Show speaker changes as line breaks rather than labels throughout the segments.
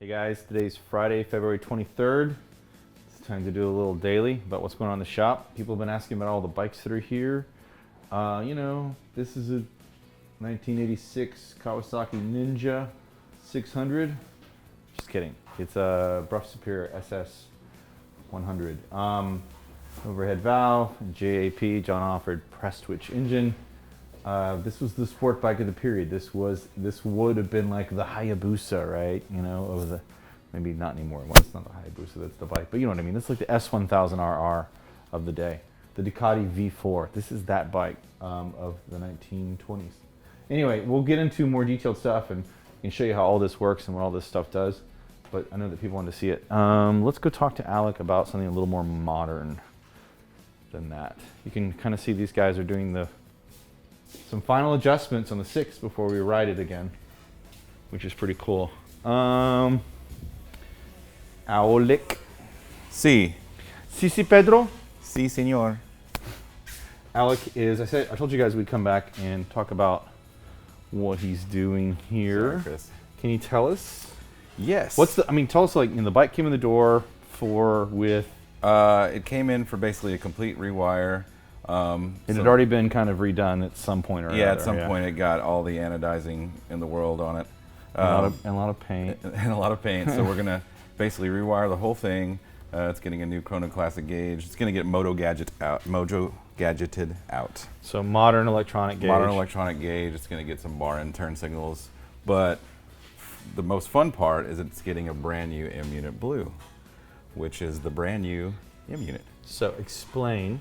guys, today's Friday, February 23rd. It's time to do a little daily about what's going on in the shop. People have been asking about all the bikes that are here. This is a 1986 Kawasaki Ninja 600. Just kidding. It's a Bruff Superior SS 100. Overhead valve, JAP, John Alfred press twitch engine. This was the sport bike of the period. This would have been like the Hayabusa, right? Maybe not anymore. Well, it's not the Hayabusa, that's the bike. But you know what I mean. This is like the S1000RR of the day. The Ducati V4. This is that bike of the 1920s. Anyway, we'll get into more detailed stuff and show you how all this works and what all this stuff does. But I know that people want to see it. Let's go talk to Alec about something a little more modern than that. You can kind of see these guys are doing some final adjustments on the 6 before we ride it again, which is pretty cool. Alec.
Sí.
Sí, Pedro.
Sí, señor.
Alec is, I told you guys we'd come back and talk about what he's doing here.
Sorry, Chris.
Can you tell us?
Yes.
Tell us, the bike came in the door with...
It came in for basically a complete rewire.
It had already been kind of redone at some point or
yeah, at some point it got all the anodizing in the world on it.
And a lot of paint.
And a lot of paint. So we're going to basically rewire the whole thing. It's getting a new Chrono Classic gauge. It's going to get Mojo gadgeted out.
So modern electronic gauge.
Modern electronic gauge. It's going to get some bar and turn signals. But the most fun part is it's getting a brand new M unit blue, which is the brand new M unit.
So explain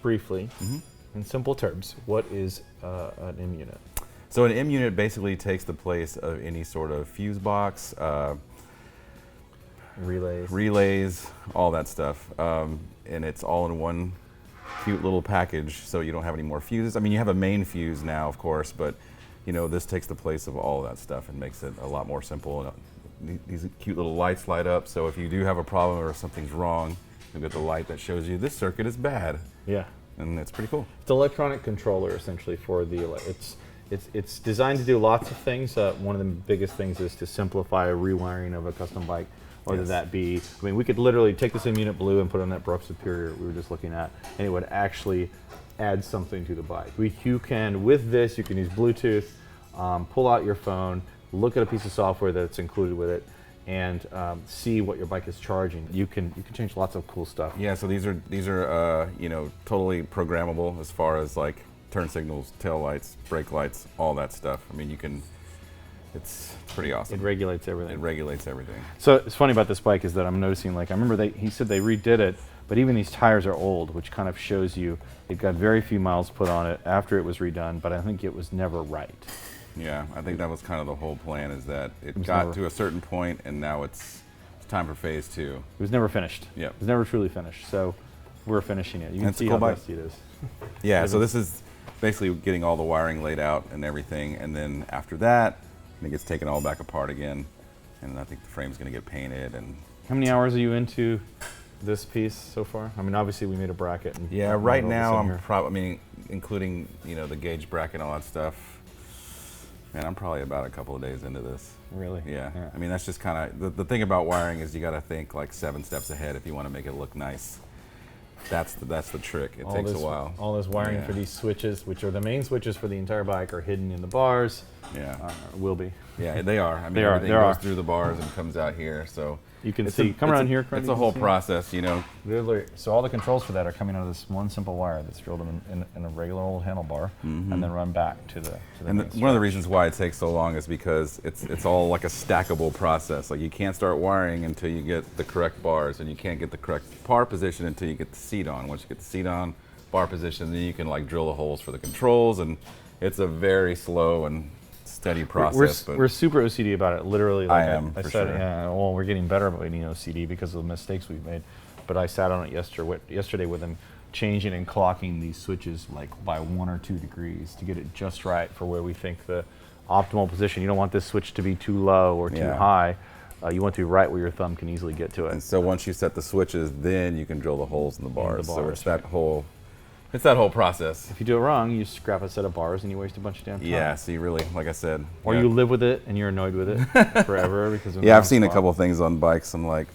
briefly, in simple terms, what is an M unit?
So an M unit basically takes the place of any sort of fuse box, relays, all that stuff, and it's all in one cute little package. So you don't have any more fuses. I mean, you have a main fuse now, of course, but this takes the place of all of that stuff and makes it a lot more simple. These cute little lights light up, so if you do have a problem or something's wrong, you'll get the light that shows you this circuit is bad.
Yeah.
And it's pretty cool.
It's an electronic controller essentially for it's designed to do lots of things. One of the biggest things is to simplify a rewiring of a custom bike, whether that be, we could literally take this M unit blue and put it on that Bruff Superior we were just looking at, and it would actually add something to the bike. With this, you can use Bluetooth, pull out your phone, look at a piece of software that's included with it, and see what your bike is charging. You can change lots of cool stuff.
Yeah, so these are totally programmable as far as like turn signals, tail lights, brake lights, all that stuff. I mean, it's pretty awesome.
It regulates everything.
It regulates everything.
So it's funny about this bike is that I'm noticing, I remember he said they redid it, but even these tires are old, which kind of shows you it got very few miles put on it after it was redone, but I think it was never right.
Yeah, I think that was kind of the whole plan, is that it got to a certain point and now it's time for phase 2.
It was never finished.
Yeah.
It was never truly finished, so we're finishing it. You can see
cool
how
bike.
dusty it is.
Yeah, so this is basically getting all the wiring laid out and everything, and then after that, it gets taken all back apart again, and I think the frame's going to get painted. And
how many hours are you into this piece so far? I mean, obviously we made a bracket.
Yeah, right now I'm probably, including the gauge bracket and all that stuff. Man, I'm probably about a couple of days into this.
Really?
Yeah. I mean, that's just kind of the thing about wiring is you got to think like 7 steps ahead if you want to make it look nice. That's the trick. It takes a while.
All this wiring for these switches, which are the main switches for the entire bike, are hidden in the bars.
Yeah.
Will be.
Yeah, they are. I mean, everything goes through the bars and comes out here. So
you can see. Come around here.
It's a whole process,
Literally. So all the controls for that are coming out of this one simple wire that's drilled in a regular old handlebar, and then run back to the.
And one of the reasons why it takes so long is because it's all like a stackable process. Like you can't start wiring until you get the correct bars, and you can't get the correct bar position until you get the seat on. Once you get the seat on, bar position, then you can drill the holes for the controls, and it's a very slow and steady process.
We're super OCD about it, literally.
I am, for sure.
Yeah, well, we're getting better about being OCD because of the mistakes we've made. But I sat on it yesterday with them, changing and clocking these switches by 1 or 2 degrees to get it just right for where we think the optimal position. You don't want this switch to be too low or too high. You want to be right where your thumb can easily get to it.
And so once you set the switches, then you can drill the holes in the bars. So it's that whole It's that whole process.
If you do it wrong, you scrap a set of bars and you waste a bunch of damn time.
Yeah, so you really, like I said.
Or you live with it and you're annoyed with it forever because of
Yeah, I've seen a couple things on bikes. I'm like,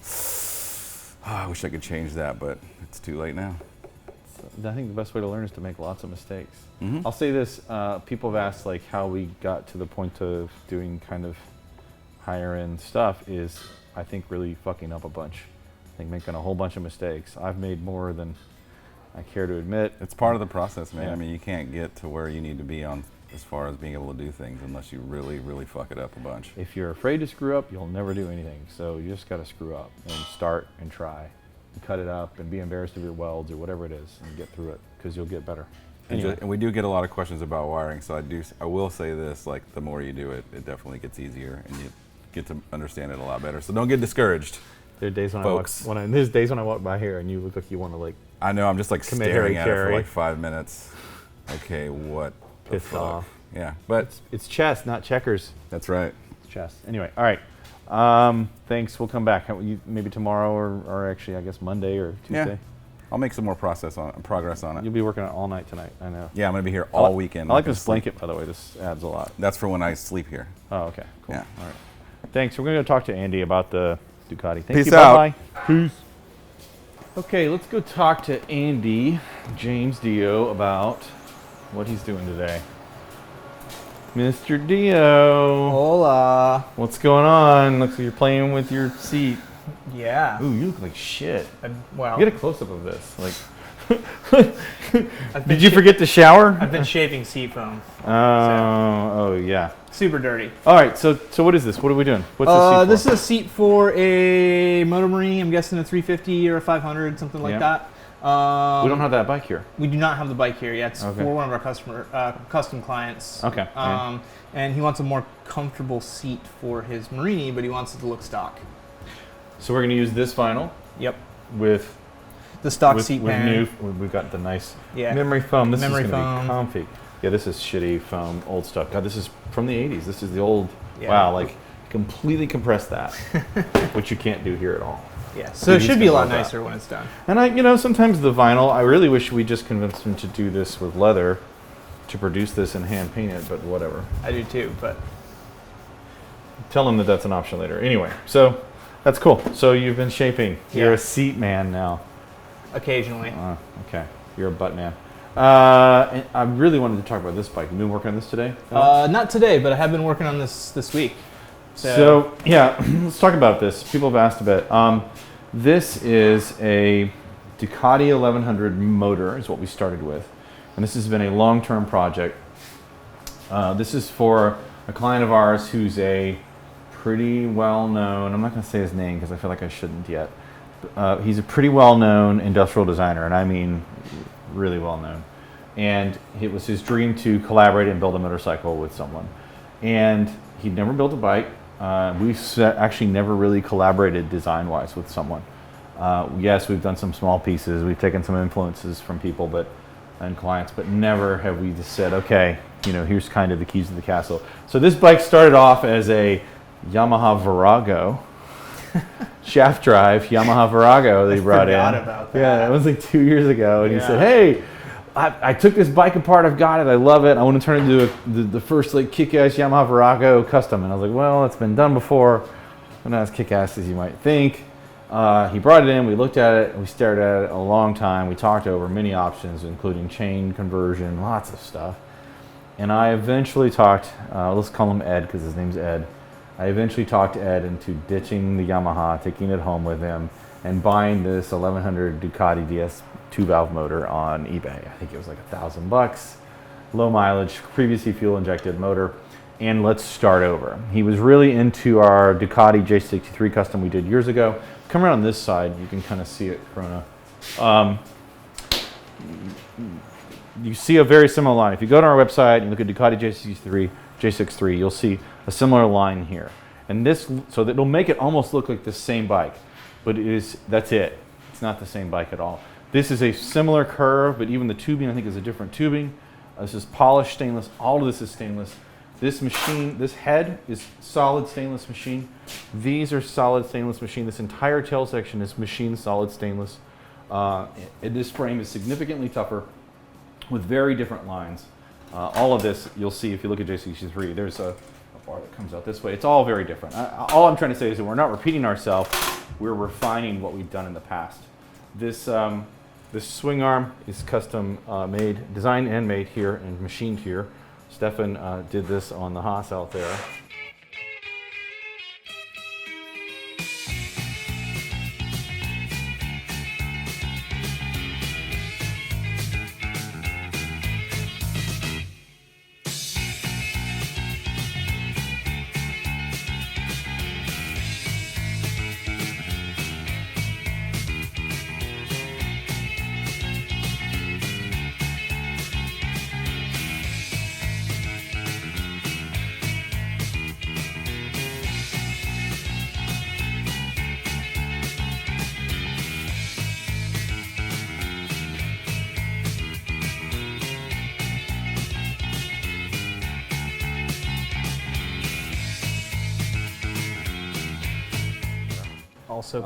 I wish I could change that, but it's too late now.
So I think the best way to learn is to make lots of mistakes.
Mm-hmm.
I'll say this, people have asked like how we got to the point of doing kind of higher end stuff is, I think, really fucking up a bunch. I think making a whole bunch of mistakes. I've made more than I care to admit.
It's part of the process, man.
Yeah.
I mean, you can't get to where you need to be on as far as being able to do things unless you really, really fuck it up a bunch.
If you're afraid to screw up, you'll never do anything. So you just got to screw up and start and try and cut it up and be embarrassed of your welds or whatever it is and get through it because you'll get better. Anyway.
And we do get a lot of questions about wiring, so I will say this, like the more you do it, it definitely gets easier and you get to understand it a lot better. So don't get discouraged.
There are days when
folks.
there's days when I walk by here and you look like you want to like.
I know, I'm just like
Commit
staring at it
carry.
for like 5 minutes. Okay, what the
Pissed
fuck?
off.
Yeah, but
It's chess, not checkers.
that's right.
It's chess. Anyway, all right. Thanks. We'll come back. Maybe tomorrow or actually I guess Monday or Tuesday.
Yeah, I'll make some more progress on it.
You'll be working on it all night tonight. I know.
Yeah, I'm gonna be here all weekend.
I like
Not gonna
this
sleep.
blanket, by the way. This adds a lot.
That's for when I sleep here.
Oh, okay. Cool.
Yeah.
All right. Thanks. We're going to go talk to Andy about the Ducati. Thank
Peace
you.
out.
Bye-bye. Peace. Okay, let's go talk to Andy, James Dio, about what he's doing today. Mr. Dio.
Hola.
What's going on? Looks like you're playing with your seat.
Yeah.
Ooh, you look like shit.
Well,
Get a close-up of this. Like,
I've been
did you
sha-
forget to shower?
I've been shaving seat foam.
Oh, yeah.
Super dirty.
All right, so what is this? What are we doing? What's this seat for?
This is a seat for a Moto Marine. I'm guessing a 350 or a 500, something like
Yeah.
that.
We don't have that bike here.
We do not have the bike here yet. It's
Okay.
for one of our custom clients.
Okay.
And he wants a more comfortable seat for his Marini, but he wants it to look stock.
So we're going to use this vinyl
Yep.
with
The stock seat pan.
new. We've got the nice
Yeah.
memory foam. This
Memory
is going to be
foam.
comfy. Yeah, this is shitty foam, old stuff. God, this is from the 80s. This is the old.
Yeah.
Wow, like completely compressed that, which you can't do here at all.
Yeah. So it
He's
should be a
gonna
lot
love that.
nicer when it's done.
And sometimes the vinyl. I really wish we just convinced him to do this with leather, to produce this and hand paint it. But whatever.
I do too, but
Tell him that that's an option later. Anyway, so that's cool. So you've been shaping. You're
Yeah.
a seat man now.
occasionally.
Okay, you're a butt man. And I really wanted to talk about this bike. You've been working on this today?
Not today, but I have been working on this week.
So yeah, let's talk about this. People have asked a bit. This is a Ducati 1100 motor is what we started with. And this has been a long-term project. This is for a client of ours who's a pretty well-known, I'm not going to say his name because I feel like I shouldn't yet. He's a pretty well-known industrial designer, and I mean really well-known. And it was his dream to collaborate and build a motorcycle with someone. And he'd never built a bike. We've actually never really collaborated design-wise with someone. Yes, we've done some small pieces. We've taken some influences from people and clients, but never have we just said, okay, here's kind of the keys to the castle. So this bike started off as a Yamaha Virago, shaft drive Yamaha Virago that he brought in.
About that.
Yeah, it was like 2 years ago, and he
Yeah.
said, hey, I took this bike apart, I've got it, I love it, I want to turn it into the first like kick-ass Yamaha Virago custom. And I was like, well, it's been done before, but not as kick-ass as you might think. He brought it in, we looked at it, we stared at it a long time, we talked over many options, including chain conversion, lots of stuff. And I eventually talked, let's call him Ed because his name's Ed. I eventually talked Ed into ditching the Yamaha, taking it home with him, and buying this 1100 Ducati DS 2-valve motor on eBay. I think it was like $1,000, low mileage, previously fuel injected motor, and let's start over. He was really into our Ducati J63 custom we did years ago. Come around this side, you can kind of see it, Corona. You see a very similar line. If you go to our website and you look at Ducati J63, you'll see a similar line here. And this, so that it'll make it almost look like the same bike, but that's it. It's not the same bike at all. This is a similar curve, but even the tubing I think is a different tubing. This is polished stainless. All of this is stainless. This machine, this head is solid stainless machine. These are solid stainless machine. This entire tail section is machined solid stainless. And this frame is significantly tougher with very different lines. All of this, you'll see if you look at J63, there's a bar that comes out this way. It's all very different. All I'm trying to say is that we're not repeating ourselves, we're refining what we've done in the past. This swing arm is custom made, designed and made here and machined here. Stefan did this on the Haas out there.
Also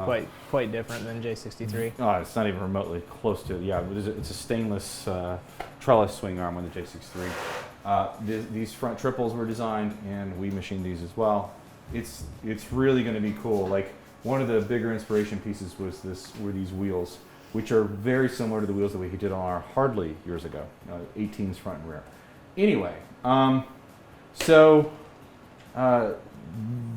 quite different than J63.
Oh, it's not even remotely close to, yeah, it's a stainless trellis swing arm on the J63. These front triples were designed and we machined these as well. It's really going to be cool. Like one of the bigger inspiration pieces were these wheels, which are very similar to the wheels that we did on our Hardley years ago, 18s front and rear. Anyway,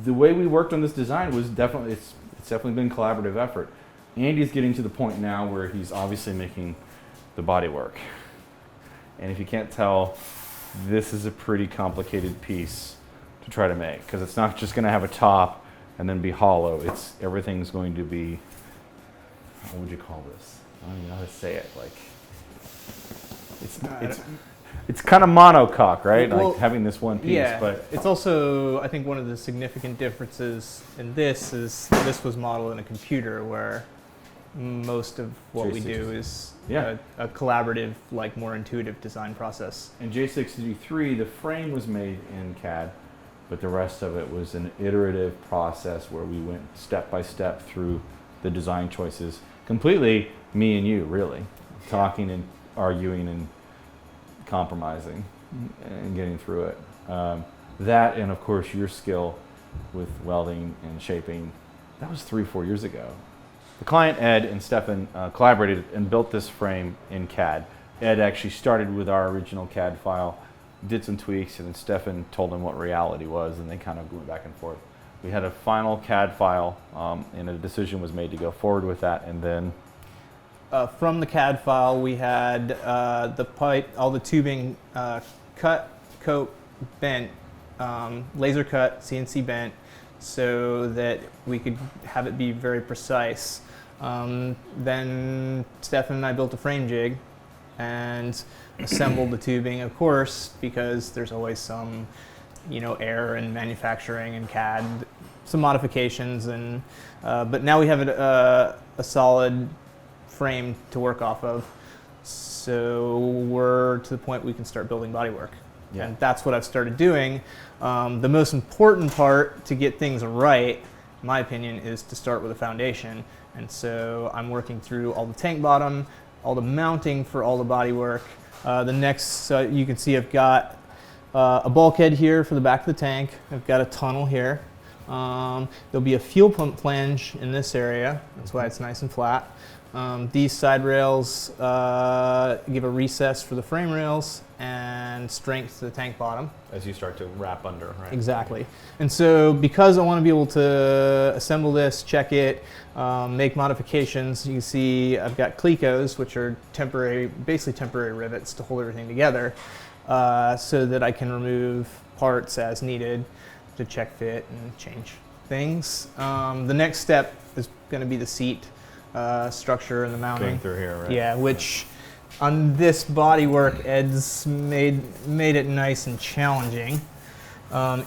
the way we worked on this design was definitely, it's definitely been a collaborative effort. Andy's getting to the point now where he's obviously making the bodywork. And if you can't tell, this is a pretty complicated piece to try to make, because it's not just going to have a top and then be hollow. Everything's going to be, what would you call this? I don't even know how to say it. Like, it's kind of monocoque, right?
Well,
like having this one piece.
Yeah,
but
it's also, I think one of the significant differences in this is this was modeled in a computer, where most of what we do is a collaborative, like more intuitive design process.
In J63, the frame was made in CAD, but the rest of it was an iterative process where we went step by step through the design choices. Completely me and you, really. Talking and arguing and compromising and getting through it. That, and of course your skill with welding and shaping, that was 3-4 years ago. The client, Ed and Stefan, collaborated and built this frame in CAD. Ed actually started with our original CAD file, did some tweaks, and then Stefan told him what reality was, and they kind of went back and forth. We had a final CAD file, and a decision was made to go forward with that, and then
from the CAD file, we had the pipe, all the tubing cut, coat, bent, laser cut, CNC bent, so that we could have it be very precise. Then Stefan and I built a frame jig and assembled the tubing, of course, because there's always some, error in manufacturing and CAD, some modifications, and but now we have a solid frame to work off of, so we're to the point we can start building bodywork.
Yeah.
And that's what I've started doing. The most important part to get things right, in my opinion, is to start with a foundation. And so I'm working through all the tank bottom, all the mounting for all the bodywork. The next, you can see I've got a bulkhead here for the back of the tank. I've got a tunnel here. There'll be a fuel pump flange in this area. That's why it's nice and flat. These side rails give a recess for the frame rails and strength to the tank bottom.
as you start to wrap under, right?
Exactly. And so because I want to be able to assemble this, check it, make modifications, you can see I've got clecos, which are temporary, basically temporary rivets to hold everything together, so that I can remove parts as needed to check fit and change things. The next step is going to be the seat structure and the mounting.
Going through here, right?
Yeah, which on this bodywork, Ed's made it nice and challenging,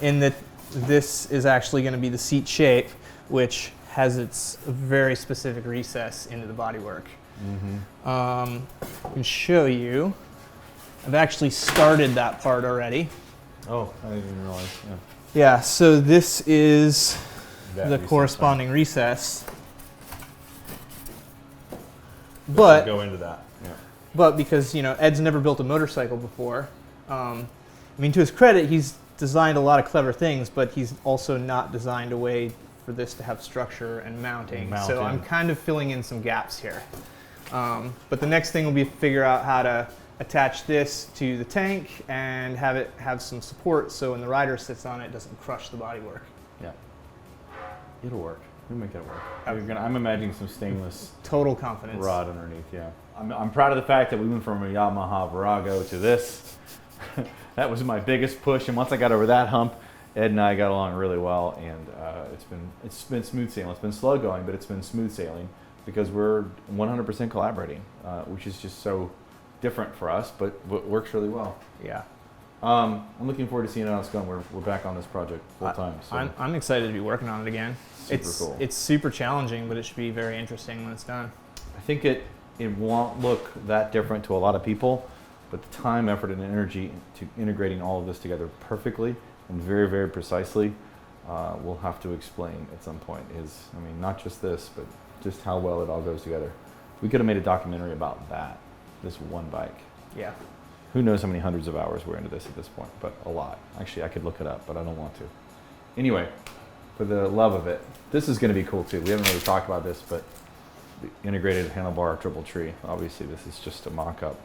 in that this is actually going to be the seat shape, which has its very specific recess into the bodywork.
Mm-hmm.
I can show you. I've actually started that part already.
Oh, I didn't even realize. Yeah.
Yeah, so this is
That
the
recess,
corresponding recess.
right?
But
Go into that. Yeah.
But because, Ed's never built a motorcycle before, I mean, to his credit, he's designed a lot of clever things, but he's also not designed a way for this to have structure and mounting. So I'm kind of filling in some gaps here. But the next thing will be figure out how to attach this to the tank and have it have some support so when the rider sits on it, it doesn't crush the bodywork.
Yeah. It'll work. We'll make that work. I'm imagining some stainless
total confidence
rod underneath. Yeah. I'm proud of the fact that we went from a Yamaha Virago to this. That was my biggest push, and once I got over that hump, Ed and I got along really well, and it's been smooth sailing. It's been slow going, but it's been smooth sailing because we're 100% collaborating, which is just so different for us, but works really well.
Yeah.
I'm looking forward to seeing how it's going. We're back on this project full time. So.
I'm excited to be working on it again.
Cool.
It's super challenging, but it should be very interesting when it's done.
I think it won't look that different to a lot of people, but the time, effort, and energy to integrating all of this together perfectly and very, very precisely, we'll have to explain at some point. Not just this, but just how well it all goes together. We could have made a documentary about that, this one bike.
Yeah.
Who knows how many hundreds of hours we're into this at this point, but a lot. Actually, I could look it up, but I don't want to. Anyway, for the love of it, this is going to be cool too. We haven't really talked about this, but the integrated handlebar triple tree. Obviously, this is just a mock-up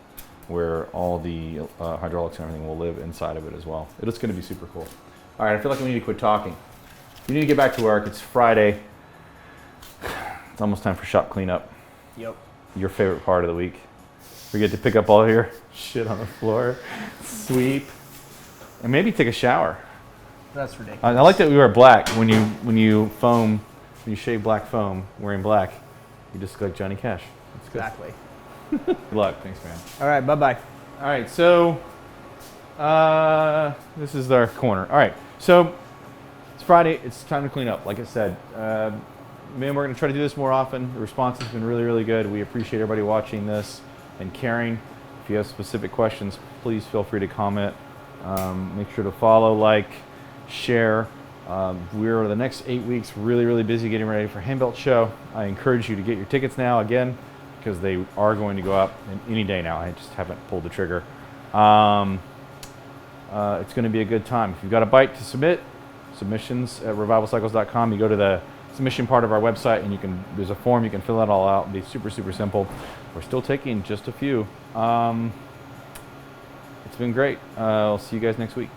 where all the hydraulics and everything will live inside of it as well. It's going to be super cool. All right, I feel like we need to quit talking. We need to get back to work. It's Friday. It's almost time for shop cleanup.
Yep.
Your favorite part of the week. We get to pick up all your shit on the floor, sweep, and maybe take a shower.
That's ridiculous.
I like that we wear black. When you shave black foam wearing black, you just look like Johnny Cash. That's good.
Exactly.
Good luck. Thanks, man.
All right, bye-bye.
All right, so this is our corner. All right, so it's Friday. It's time to clean up. Like I said, man, we're going to try to do this more often. The response has been really, really good. We appreciate everybody watching this and caring. If you have specific questions, please feel free to comment. Make sure to follow, like, share. We're the next 8 weeks really, really busy getting ready for Handbuilt Show. I encourage you to get your tickets now again because they are going to go up any day now. I just haven't pulled the trigger. It's going to be a good time. If you've got a bike to submit, submissions at revivalcycles.com. You go to the submission part of our website and there's a form, you can fill that all out. It'll be super, super simple. We're still taking just a few. It's been great. I'll see you guys next week.